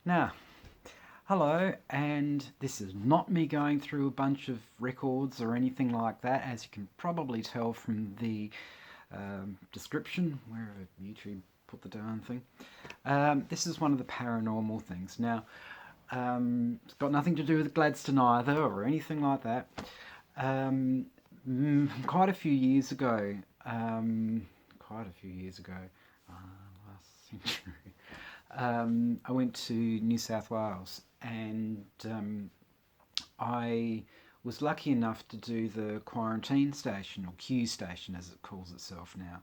Now, hello, and this is not me going through a bunch of records or anything like that, as you can probably tell from the description, wherever YouTube put the darn thing. This is one of the paranormal things. Now, it's got nothing to do with Gladstone either or anything like that. Quite a few years ago, last century, I went to New South Wales and I was lucky enough to do the quarantine station, or Q station as it calls itself now.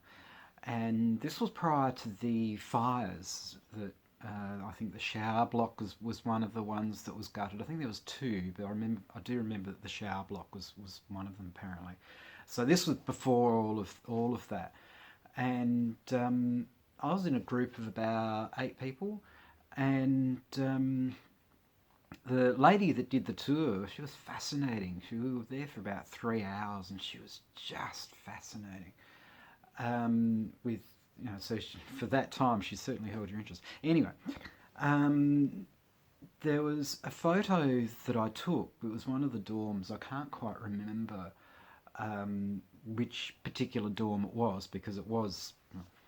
And this was prior to the fires that I think the shower block was one of the ones that was gutted. I think there was two, but I do remember that the shower block was one of them apparently. So this was before all of that, and I was in a group of about 8 people, and the lady that did the tour, she was fascinating. We were there for about 3 hours, and she was just fascinating. With so for that time, she certainly held your interest. Anyway, um, there was a photo that I took. It was one of the dorms. I can't quite remember which particular dorm it was because it was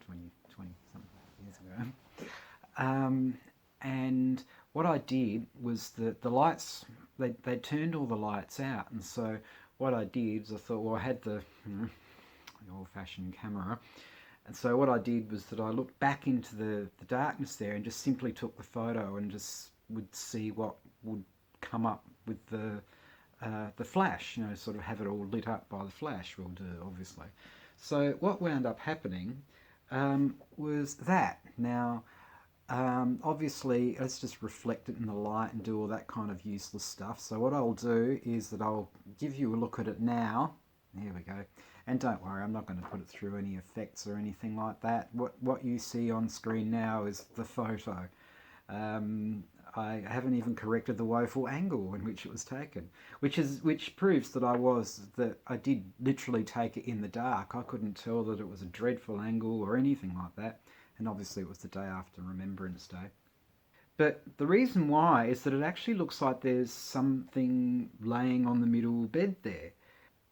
20 something years ago. And what I did was that the lights, they turned all the lights out. And so what I did is I thought, well, I had the old-fashioned camera. And so what I did was that I looked back into the darkness there and just simply took the photo and just would see what would come up with the flash, sort of have it all lit up by the flash, will do, obviously. So what wound up happening was that. Now, obviously, let's just reflect it in the light and do all that kind of useless stuff. So what I'll do is that I'll give you a look at it now. There we go. And don't worry, I'm not going to put it through any effects or anything like that. What you see on screen now is the photo. I haven't even corrected the woeful angle in which it was taken, which proves that I did literally take it in the dark. I couldn't tell that it was a dreadful angle or anything like that. And obviously it was the day after Remembrance Day. But the reason why is that it actually looks like there's something laying on the middle bed there.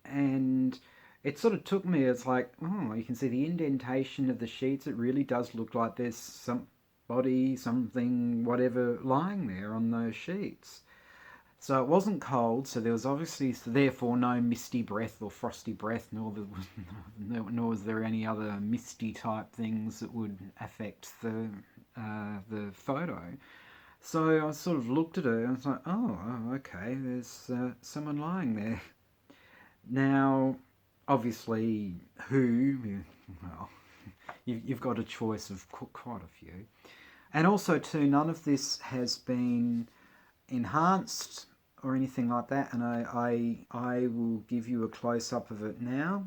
And it sort of took me, it's like, oh, you can see the indentation of the sheets. It really does look like there's somebody, something, whatever, lying there on those sheets. So it wasn't cold, so there was obviously, therefore, no misty breath or frosty breath, nor was there any other misty type things that would affect the photo. So I sort of looked at it and I was like, oh okay, there's someone lying there. Now, obviously, well, you've got a choice of quite a few. And also, too, none of this has been enhanced or anything like that, and I will give you a close-up of it now.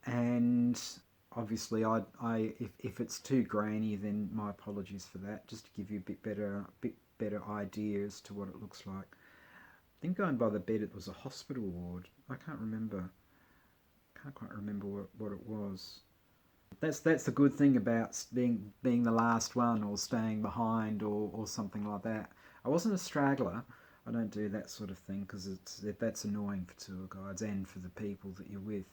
And obviously, if it's too grainy, then my apologies for that, just to give you a bit better idea as to what it looks like. I think going by the bed, it was a hospital ward. I can't remember. Can't quite remember what it was. That's the good thing about being the last one or staying behind or something like that. I wasn't a straggler. I don't do that sort of thing because that's annoying for tour guides and for the people that you're with.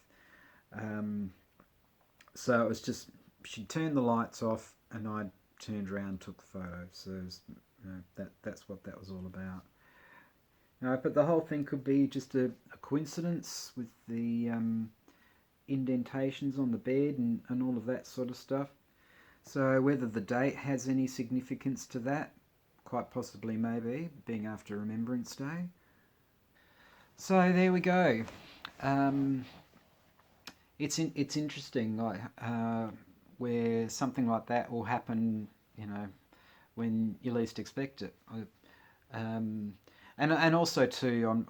So it was just she turned the lights off and I turned around and took the photo. So that's what that was all about. But the whole thing could be just a coincidence with the indentations on the bed and all of that sort of stuff. So whether the date has any significance to that, quite possibly maybe, being after Remembrance Day. So there we go. It's interesting, like where something like that will happen, when you least expect it. And also too,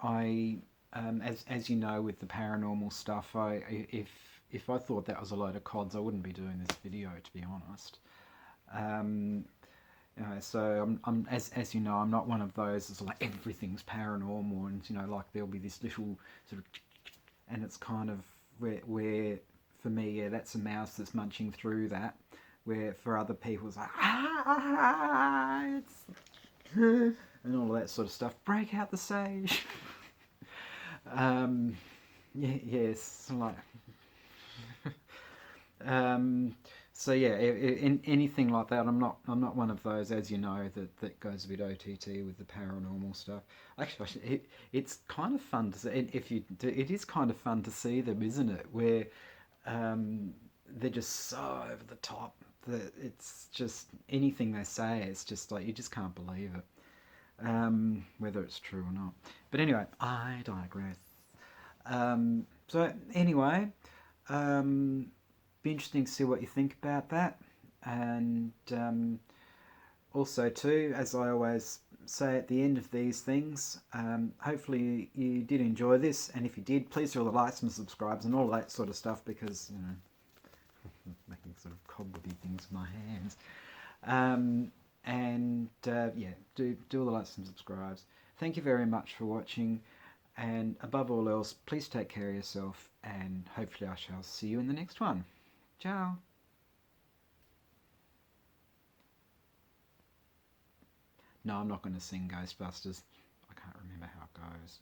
as you know, with the paranormal stuff, if I thought that was a load of cods, I wouldn't be doing this video, to be honest. So as you know, I'm not one of those that's like everything's paranormal, and like there'll be this little sort of, and it's kind of where for me, yeah, that's a mouse that's munching through that. Where for other people, it's like it's and all of that sort of stuff. Break out the sage. um, yes, like. Um, so yeah, in anything like that, I'm not one of those, as you know, that goes a bit OTT with the paranormal stuff. Actually, it's kind of fun to see. If you do, it is kind of fun to see them, isn't it? Where they're just so over the top that it's just anything they say. It's just like you just can't believe it, whether it's true or not. But anyway, I digress. So anyway, um, be interesting to see what you think about that, and also too, as I always say at the end of these things, hopefully you did enjoy this, and if you did, please do all the likes and subscribes and all that sort of stuff, because making sort of cobwebby things with my hands. And yeah, do all the likes and subscribes. Thank you very much for watching, and above all else, please take care of yourself, and hopefully I shall see you in the next one. Ciao. No, I'm not going to sing Ghostbusters. I can't remember how it goes.